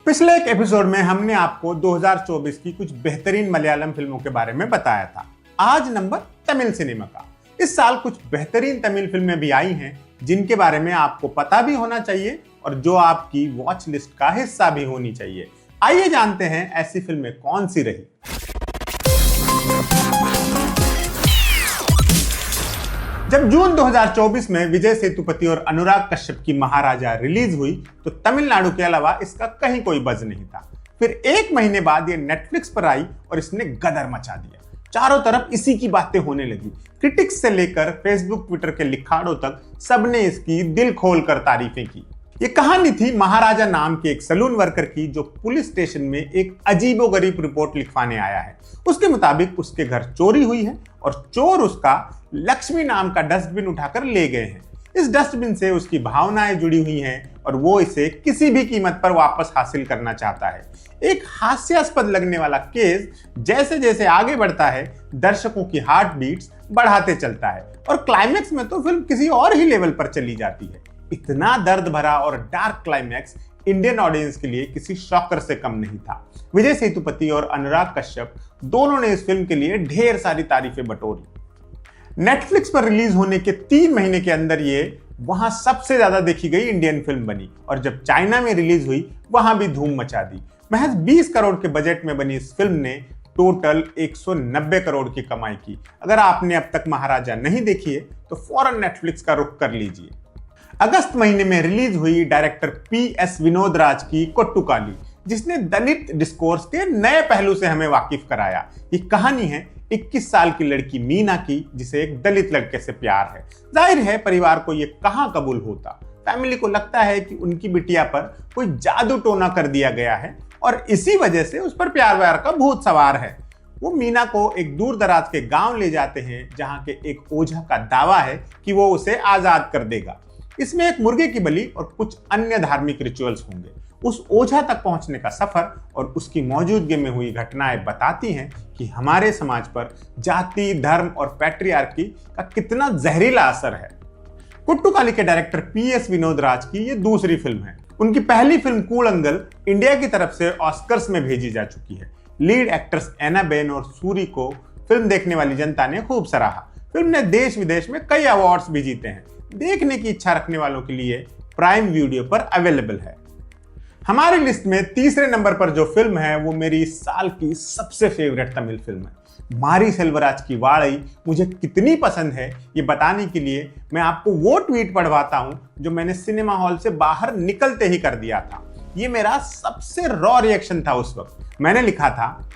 पिछले एक एपिसोड में हमने आपको 2024 की कुछ बेहतरीन मलयालम फिल्मों के बारे में बताया था। आज नंबर तमिल सिनेमा का। इस साल कुछ बेहतरीन तमिल फिल्में भी आई हैं जिनके बारे में आपको पता भी होना चाहिए और जो आपकी वॉच लिस्ट का हिस्सा भी होनी चाहिए। आइए जानते हैं ऐसी फिल्में कौन सी रही। जब जून 2024 में विजय सेतुपति और अनुराग कश्यप की महाराजा रिलीज हुई तो तमिलनाडु के अलावा इसका कहीं कोई बज़ नहीं था। फिर एक महीने बाद ये नेटफ्लिक्स पर आई और इसने गदर मचा दिया। चारों तरफ इसी की बातें होने लगी। क्रिटिक्स से लेकर फेसबुक ट्विटर के लिखाड़ों तक सबने इसकी दिल खोलकर तारीफें की। ये कहानी थी महाराजा नाम के एक सलून वर्कर की जो पुलिस स्टेशन में एक अजीबोगरीब रिपोर्ट लिखवाने आया है। उसके मुताबिक उसके घर चोरी हुई है और चोर उसका लक्ष्मी नाम का डस्टबिन उठाकर ले गए हैं। इस डस्टबिन से उसकी भावनाएं जुड़ी हुई हैं और वो इसे किसी भी कीमत पर वापस हासिल करना चाहता है। एक हास्यास्पद लगने वाला केस जैसे जैसे आगे बढ़ता है दर्शकों की हार्ट बीट्स बढ़ाते चलता है और क्लाइमैक्स में तो फिल्म किसी और ही लेवल पर चली जाती है। इतना दर्द भरा और डार्क क्लाइमैक्स इंडियन ऑडियंस के लिए किसी शॉकर से कम नहीं था। विजय सेतुपति और अनुराग कश्यप दोनों ने इस फिल्म के लिए ढेर सारी तारीफें बटोरी। नेटफ्लिक्स पर रिलीज होने के 3 महीने के अंदर ये वहां सबसे ज्यादा देखी गई इंडियन फिल्म बनी और जब चाइना में रिलीज हुई वहां भी धूम मचा दी। महज 20 करोड़ के बजट में बनी इस फिल्म ने टोटल 190 करोड़ की कमाई की। अगर आपने अब तक महाराजा नहीं देखी है तो फौरन नेटफ्लिक्स का रुख कर लीजिए। अगस्त महीने में रिलीज हुई डायरेक्टर पी.एस. विनोद राज की कोट्टुकाली, जिसने दलित डिस्कोर्स के नए पहलू से हमें वाकिफ कराया। ये कहानी है 21 साल की लड़की मीना की जिसे एक दलित लड़के से प्यार है। जाहिर है परिवार को ये कहां कबूल होता। फैमिली को लगता है कि उनकी बिटिया पर कोई जादू टोना कर दिया गया है और इसी वजह से उस पर प्यार व्यार का भूत सवार है। वो मीना को एक दूर दराज के गांव ले जाते हैं जहां के एक ओझा का दावा है कि वो उसे आजाद कर देगा। इसमें एक मुर्गे की बलि और कुछ अन्य धार्मिक रिचुअल्स होंगे। उस ओझा तक पहुंचने का सफर और उसकी मौजूदगी में हुई घटनाएं बताती हैं कि हमारे समाज पर जाति, धर्म और पैट्रियार्की का कितना जहरीला असर है। कोट्टुकाली के डायरेक्टर पी.एस. विनोद राज की ये दूसरी फिल्म है। उनकी पहली फिल्म कूड़ंगल इंडिया की तरफ से ऑस्कर्स में भेजी जा चुकी है। लीड एक्टर्स एनाबेन और सूरी को फिल्म देखने वाली जनता ने खूब सराहा। फिल्म ने देश विदेश में कई अवार्ड्स भी जीते हैं। देखने की इच्छा रखने वालों के लिए प्राइम वीडियो पर अवेलेबल है। हमारी लिस्ट में तीसरे नंबर पर जो फिल्म है वो मेरी इस साल की सबसे फेवरेट तमिल फिल्म है। मारी सेल्वराज की वाड़ई मुझे कितनी पसंद है ये बताने के लिए मैं आपको वो ट्वीट पढ़वाता हूं जो मैंने सिनेमा हॉल से बाहर निकलते ही कर दिया था। ये मेरा सबसे रॉ रिएक्शन था उस वक्त। मैंने लिखा था,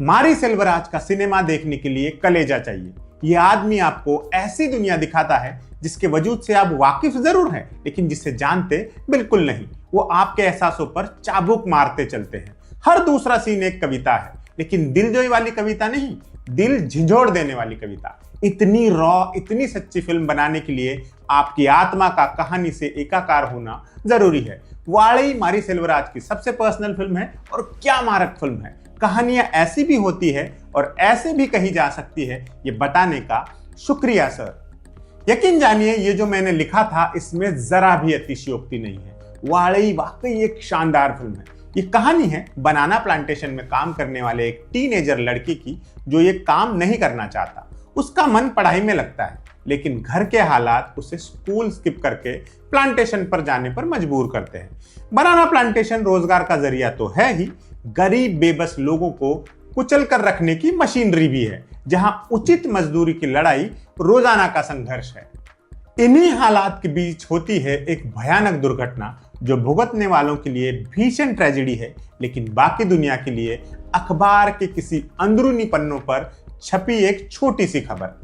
मारी सेल्वराज का सिनेमा देखने के लिए कलेजा चाहिए। ये आदमी आपको ऐसी दुनिया दिखाता है जिसके वजूद से आप वाकिफ जरूर हैं लेकिन जिसे जानते बिल्कुल नहीं। वो आपके एहसासों पर चाबुक मारते चलते हैं। हर दूसरा सीन एक कविता है लेकिन दिलजोई वाली कविता नहीं, दिल झिझोड़ देने वाली कविता। इतनी रॉ, इतनी सच्ची फिल्म बनाने के लिए आपकी आत्मा का कहानी से एकाकार होना जरूरी है। वाड़ई मारी सेल्वराज की सबसे पर्सनल फिल्म है और क्या मारक फिल्म है। कहानियां ऐसी भी होती है और ऐसे भी कही जा सकती है, ये बताने का शुक्रिया सर। यकीन जानिए ये जो मैंने लिखा था इसमें जरा भी अतिशयोक्ति नहीं है। वाड़ई वाकई एक शानदार फिल्म है। ये कहानी है बनाना प्लांटेशन में काम करने वाले एक टीनेजर लड़के की जो ये काम नहीं करना चाहता। उसका मन पढ़ाई में लगता है लेकिन घर के हालात उसे स्कूल स्किप करके प्लांटेशन पर जाने पर मजबूर करते हैं। बनाना प्लांटेशन रोजगार का जरिया तो है ही, गरीब बेबस लोगों को कुचल कर रखने की मशीनरी भी है जहां उचित मजदूरी की लड़ाई रोजाना का संघर्ष है। इन्हीं हालात के बीच होती है एक भयानक दुर्घटना जो भुगतने वालों के लिए भीषण ट्रेजेडी है लेकिन बाकी दुनिया के लिए अखबार के किसी अंदरूनी पन्नों पर छपी एक छोटी सी खबर।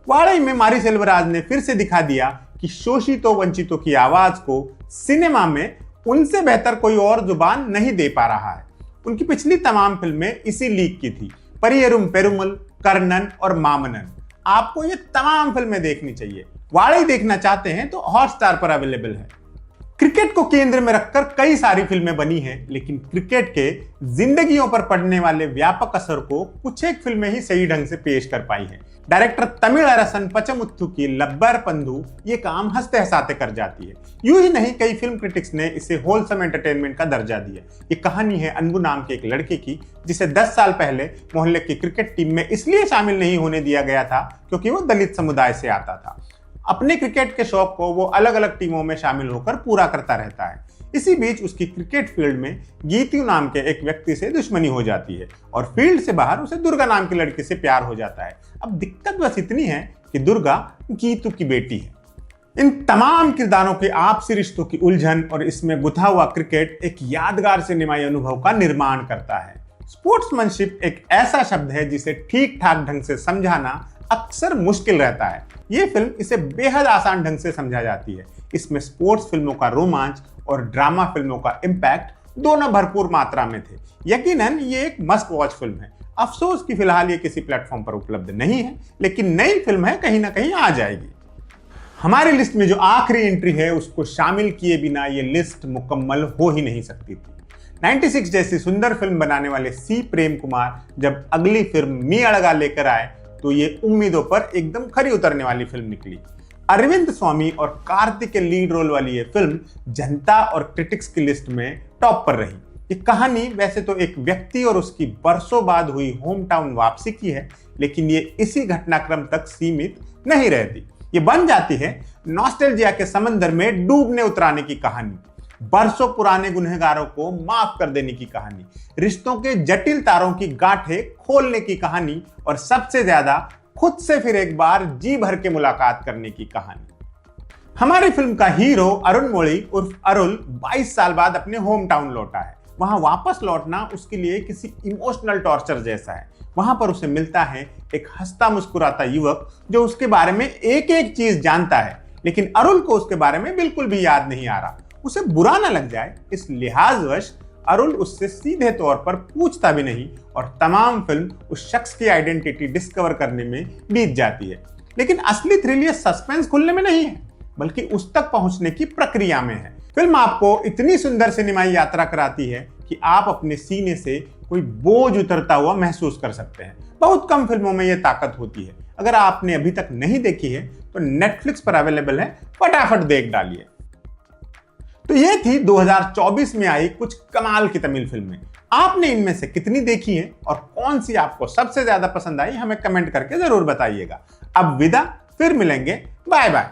वाड़ई में मारी सेल्वराज ने फिर से दिखा दिया कि शोषितों वंचितों की आवाज को सिनेमा में उनसे बेहतर कोई और जुबान नहीं दे पा रहा है। उनकी पिछली तमाम फिल्में इसी लीग की थी, परियरुम पेरुमल, कर्णन और मामनन। आपको ये तमाम फिल्में देखनी चाहिए। वाड़ई देखना चाहते हैं तो हॉटस्टार पर अवेलेबल है। क्रिकेट को केंद्र में रखकर कई सारी फिल्में बनी हैं, लेकिन क्रिकेट के जिंदगियों पर पड़ने वाले व्यापक असर को कुछ एक फिल्में ही सही ढंग से पेश कर पाई हैं। डायरेक्टर तमिळअरसन पचमुत्थु की लब्बर पंधु ये काम हंसते हंसाते कर जाती है। यूं ही नहीं, कई फिल्म क्रिटिक्स ने इसे होलसम एंटरटेनमेंट का दर्जा दिया। ये कहानी है अनबू नाम के एक लड़के की, जिसे 10 साल पहले मोहल्ले की क्रिकेट टीम में इसलिए शामिल नहीं होने दिया गया था क्योंकि वो दलित समुदाय से आता था। अपने क्रिकेट के शौक को वो अलग अलग टीमों में शामिल होकर पूरा करता रहता है। इसी बीच उसकी क्रिकेट फील्ड में गीतू नाम के एक व्यक्ति से दुश्मनी हो जाती है और फील्ड से बाहर उसे दुर्गा नाम की लड़की से प्यार हो जाता है। अब दिक्कत बस इतनी है कि दुर्गा गीतू की बेटी है। इन तमाम किरदारों के आपसी रिश्तों की उलझन और इसमें गुथा हुआ क्रिकेट एक यादगार सिनेमाई अनुभव का निर्माण करता है। स्पोर्ट्समैनशिप एक ऐसा शब्द है जिसे ठीक ठाक ढंग से समझाना अक्सर मुश्किल रहता है। ये फिल्म इसे बेहद आसान ढंग से समझा जाती है। इसमें स्पोर्ट्स फिल्मों का रोमांच और ड्रामा फिल्मों का इम्पैक्ट दोनों भरपूर मात्रा में थे। यकीनन ये एक मस्ट वॉच फिल्म है। अफसोस कि फिलहाल ये किसी प्लेटफॉर्म पर उपलब्ध नहीं है, लेकिन नई फिल्म है, कहीं ना कहीं आ जाएगी। हमारी लिस्ट में जो आखिरी एंट्री है उसको शामिल किए बिना ये लिस्ट मुकम्मल हो ही नहीं सकती थी। 96 जैसी सुंदर फिल्म बनाने वाले सी प्रेम कुमार जब अगली फिल्म मी अड़गा लेकर आए तो ये उम्मीदों पर एकदम खरी उतरने वाली फिल्म निकली। अरविंद स्वामी और कार्तिक के लीड रोल वाली ये फिल्म जनता और क्रिटिक्स की लिस्ट में टॉप पर रही। ये कहानी वैसे तो एक व्यक्ति और उसकी बरसों बाद हुई होम टाउन वापसी की है, लेकिन ये इसी घटनाक्रम तक सीमित नहीं रहती। ये बन जाती है नॉस्टैल्जिया के समंदर में डूबने उतराने की कहानी, बरसों पुराने गुनहगारों को माफ कर देने की कहानी, रिश्तों के जटिल तारों की गांठें खोलने की कहानी और सबसे ज्यादा खुद से फिर एक बार जी भर के मुलाकात करने की कहानी। हमारी फिल्म का हीरो अरुण मोड़ी उर्फ अरुल 22 साल बाद अपने होम टाउन लौटा है। वहां वापस लौटना उसके लिए किसी इमोशनल टॉर्चर जैसा है। वहां पर उसे मिलता है एक हंसता मुस्कुराता युवक जो उसके बारे में एक एक चीज जानता है, लेकिन अरुल को उसके बारे में बिल्कुल भी याद नहीं आ रहा। उसे बुरा ना लग जाए इस लिहाजवश अरुल उससे सीधे तौर पर पूछता भी नहीं और तमाम फिल्म उस शख्स की आइडेंटिटी डिस्कवर करने में बीत जाती है। लेकिन असली थ्रिल ये सस्पेंस खुलने में नहीं है, बल्कि उस तक पहुंचने की प्रक्रिया में है। फिल्म आपको इतनी सुंदर सिनेमाई यात्रा कराती है कि आप अपने सीने से कोई बोझ उतरता हुआ महसूस कर सकते हैं। बहुत कम फिल्मों में यह ताकत होती है। अगर आपने अभी तक नहीं देखी है तो नेटफ्लिक्स पर अवेलेबल है, फटाफट देख डालिए। तो ये थी 2024 में आई कुछ कमाल की तमिल फिल्में। आपने इनमें से कितनी देखी हैं और कौन सी आपको सबसे ज्यादा पसंद आई, हमें कमेंट करके जरूर बताइएगा। अब विदा, फिर मिलेंगे, बाय बाय।